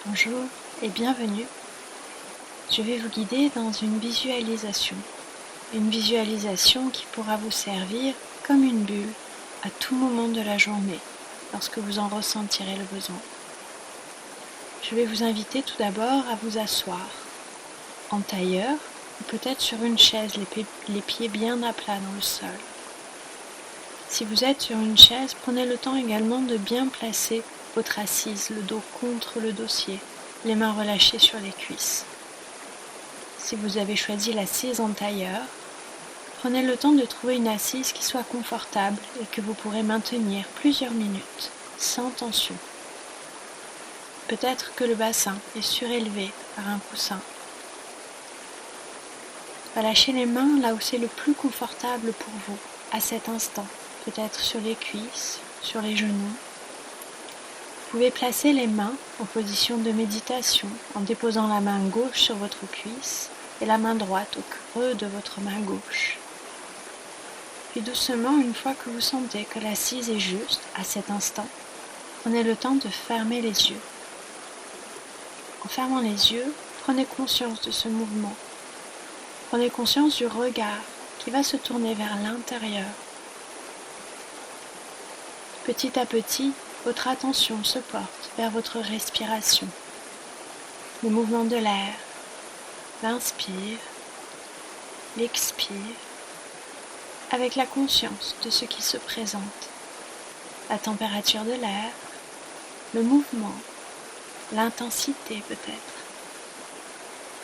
Bonjour et bienvenue. Je vais vous guider dans une visualisation qui pourra vous servir comme une bulle à tout moment de la journée lorsque vous en ressentirez le besoin. Je vais vous inviter tout d'abord à vous asseoir en tailleur ou peut-être sur une chaise, les pieds bien à plat dans le sol. Si vous êtes sur une chaise, prenez le temps également de bien placer votre assise, le dos contre le dossier, les mains relâchées sur les cuisses. Si vous avez choisi l'assise en tailleur, prenez le temps de trouver une assise qui soit confortable et que vous pourrez maintenir plusieurs minutes, sans tension. Peut-être que le bassin est surélevé par un coussin. Relâchez les mains là où c'est le plus confortable pour vous, à cet instant, peut-être sur les cuisses, sur les genoux. Vous pouvez placer les mains en position de méditation en déposant la main gauche sur votre cuisse et la main droite au creux de votre main gauche. Puis doucement, une fois que vous sentez que l'assise est juste à cet instant, prenez le temps de fermer les yeux. En fermant les yeux, prenez conscience de ce mouvement. Prenez conscience du regard qui va se tourner vers l'intérieur. Petit à petit, votre attention se porte vers votre respiration, le mouvement de l'air, l'inspire, l'expire, avec la conscience de ce qui se présente, la température de l'air, le mouvement, l'intensité peut-être,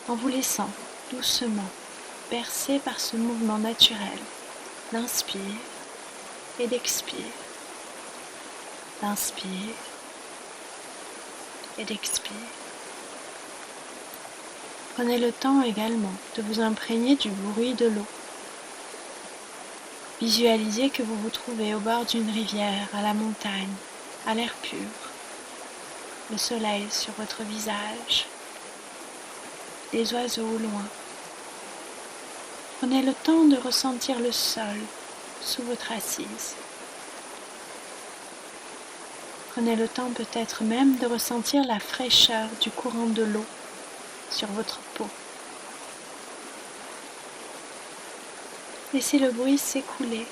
en vous laissant doucement bercer par ce mouvement naturel d'inspire et d'expire. D'inspire et d'expire. Prenez le temps également de vous imprégner du bruit de l'eau. Visualisez que vous vous trouvez au bord d'une rivière, à la montagne, à l'air pur, le soleil sur votre visage, les oiseaux au loin. Prenez le temps de ressentir le sol sous votre assise. Prenez le temps peut-être même de ressentir la fraîcheur du courant de l'eau sur votre peau. Laissez le bruit s'écouler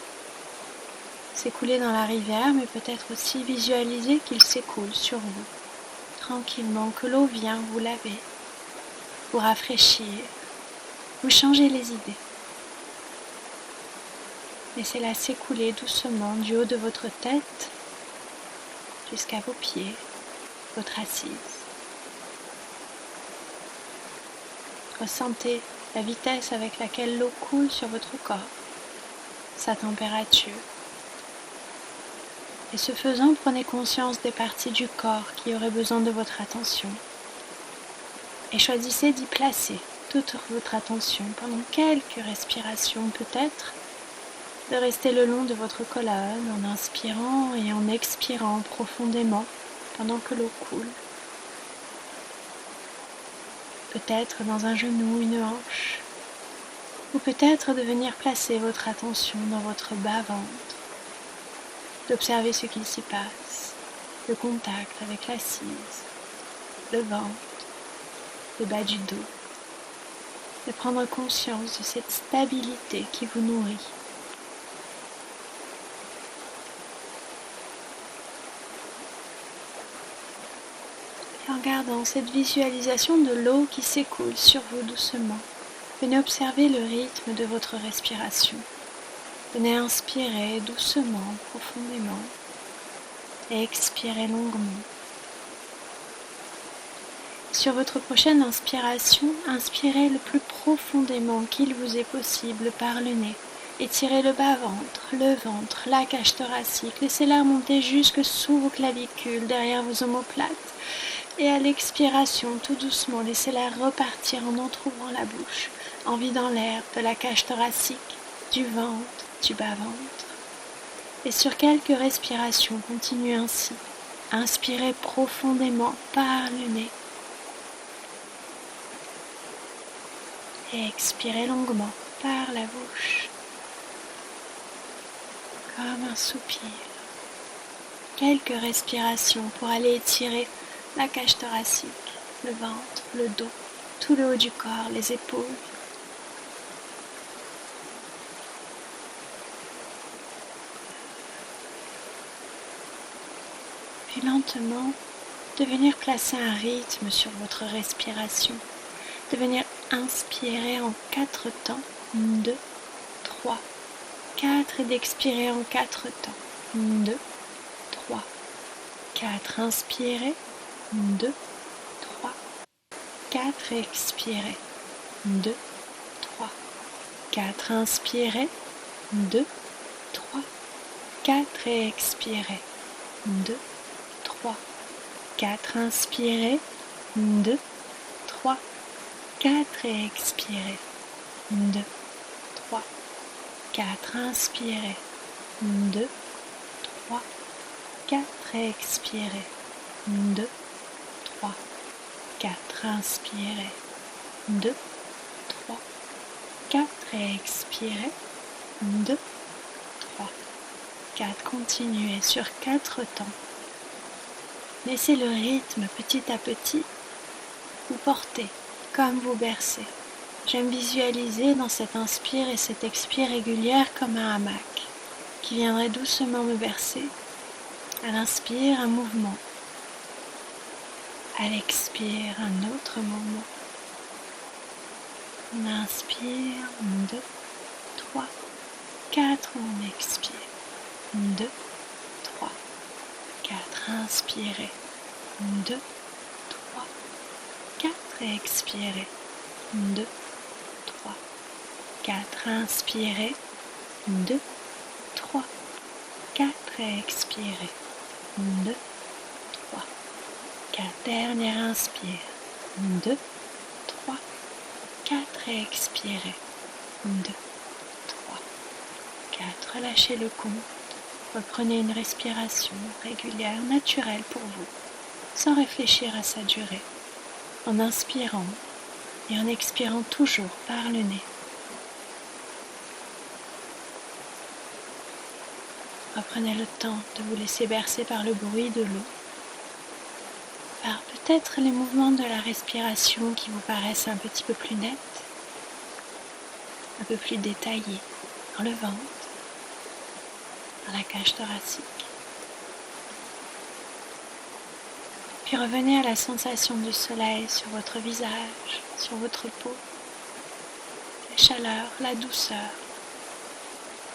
dans la rivière, mais peut-être aussi visualiser qu'il s'écoule sur vous, tranquillement, que l'eau vient vous laver, vous rafraîchir, vous changer les idées. Laissez-la s'écouler doucement du haut de votre tête jusqu'à vos pieds, votre assise. Ressentez la vitesse avec laquelle l'eau coule sur votre corps, sa température. Et ce faisant, prenez conscience des parties du corps qui auraient besoin de votre attention. Et choisissez d'y placer toute votre attention pendant quelques respirations peut-être, de rester le long de votre colonne en inspirant et en expirant profondément pendant que l'eau coule. Peut-être dans un genou, une hanche, ou peut-être de venir placer votre attention dans votre bas-ventre, d'observer ce qu'il s'y passe, le contact avec l'assise, le ventre, le bas du dos, de prendre conscience de cette stabilité qui vous nourrit. En gardant cette visualisation de l'eau qui s'écoule sur vous doucement, venez observer le rythme de votre respiration. Venez inspirer doucement, profondément et expirer longuement. Sur votre prochaine inspiration, inspirez le plus profondément qu'il vous est possible par le nez. Étirez le bas-ventre, la cage thoracique. Laissez l'air monter jusque sous vos clavicules, derrière vos omoplates. Et à l'expiration, tout doucement, laissez l'air repartir en entr'ouvrant la bouche, en vidant l'air de la cage thoracique, du ventre, du bas-ventre. Et sur quelques respirations, continuez ainsi. Inspirez profondément par le nez. Et expirez longuement par la bouche. Comme un soupir. Quelques respirations pour aller étirer la cage thoracique, le ventre, le dos, tout le haut du corps, les épaules. Puis lentement, de venir placer un rythme sur votre respiration, de venir inspirer en 4 temps, 2, 3, 4 et d'expirer en 4 temps, 2, 3, 4, inspirez, 2, 3, 4 et expirez, 2, 3, 4, inspirez, 2, 3, 4 et expirez, 2, 3, 4, inspirez, 2, 3, 4 et expirez, 2, 3, 4, inspirez, 2, 3, 4 et expirez, 2, 3, 4, inspirez, 2, 3, 4 et expirez, 2, 3, 4, continuez sur 4 temps. Laissez le rythme petit à petit vous porter comme vous bercer. J'aime visualiser dans cette inspire et cette expire régulière comme un hamac qui viendrait doucement me bercer. À l'inspire, un mouvement. À l'expire, un autre mouvement. On inspire, 2, 3, 4, on expire. 2, 3, 4, inspirez. 2, 3, 4 et expirez. 2, 3, 4, inspirez. 2, 3, 4 et expirez. 2, 3, 4, dernière inspire. 2, 3, 4 et expirez. 2, 3, 4, relâchez le compte. Reprenez une respiration régulière, naturelle pour vous, sans réfléchir à sa durée, en inspirant et en expirant toujours par le nez. Reprenez le temps de vous laisser bercer par le bruit de l'eau, par peut-être les mouvements de la respiration qui vous paraissent un petit peu plus nets, un peu plus détaillés dans le ventre, dans la cage thoracique. Puis revenez à la sensation du soleil sur votre visage, sur votre peau, la chaleur, la douceur,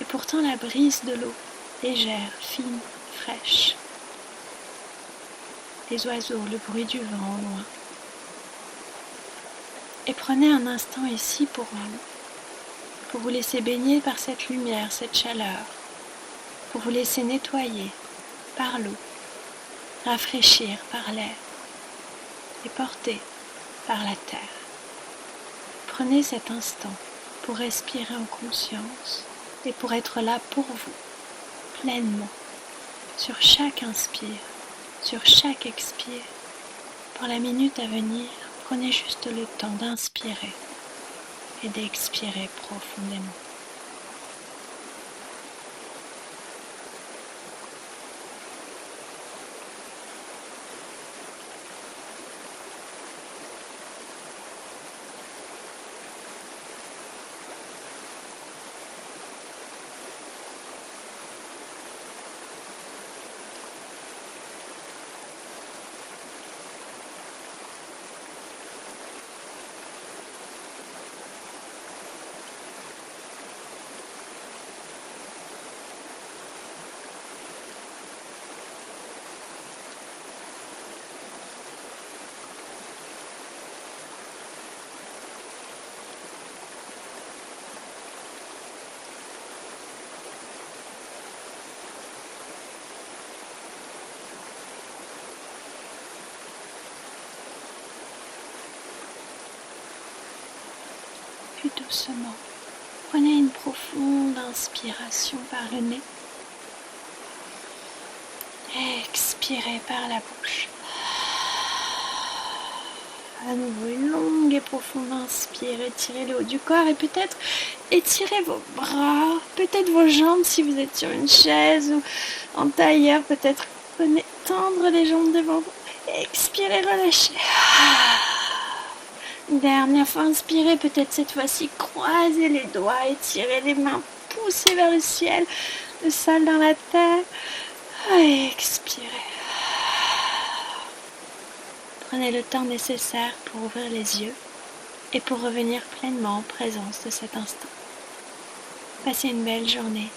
et pourtant la brise de l'eau, légère, fine, fraîche. Les oiseaux, le bruit du vent au loin. Et prenez un instant ici pour vous laisser baigner par cette lumière, cette chaleur, pour vous laisser nettoyer par l'eau, rafraîchir par l'air et porter par la terre. Prenez cet instant pour respirer en conscience et pour être là pour vous, pleinement, sur chaque inspire, sur chaque expire. Pour la minute à venir, prenez juste le temps d'inspirer et d'expirer profondément. Puis doucement, prenez une profonde inspiration par le nez. Expirez par la bouche. À nouveau, une longue et profonde inspire. Étirez le haut du corps et peut-être étirez vos bras, peut-être vos jambes si vous êtes sur une chaise ou en tailleur. Peut-être venez tendre les jambes devant vous. Expirez, relâchez. Dernière fois, inspirez, peut-être cette fois-ci, croisez les doigts, étirez les mains, poussez vers le ciel, le sol dans la terre. Et expirez. Prenez le temps nécessaire pour ouvrir les yeux et pour revenir pleinement en présence de cet instant. Passez une belle journée.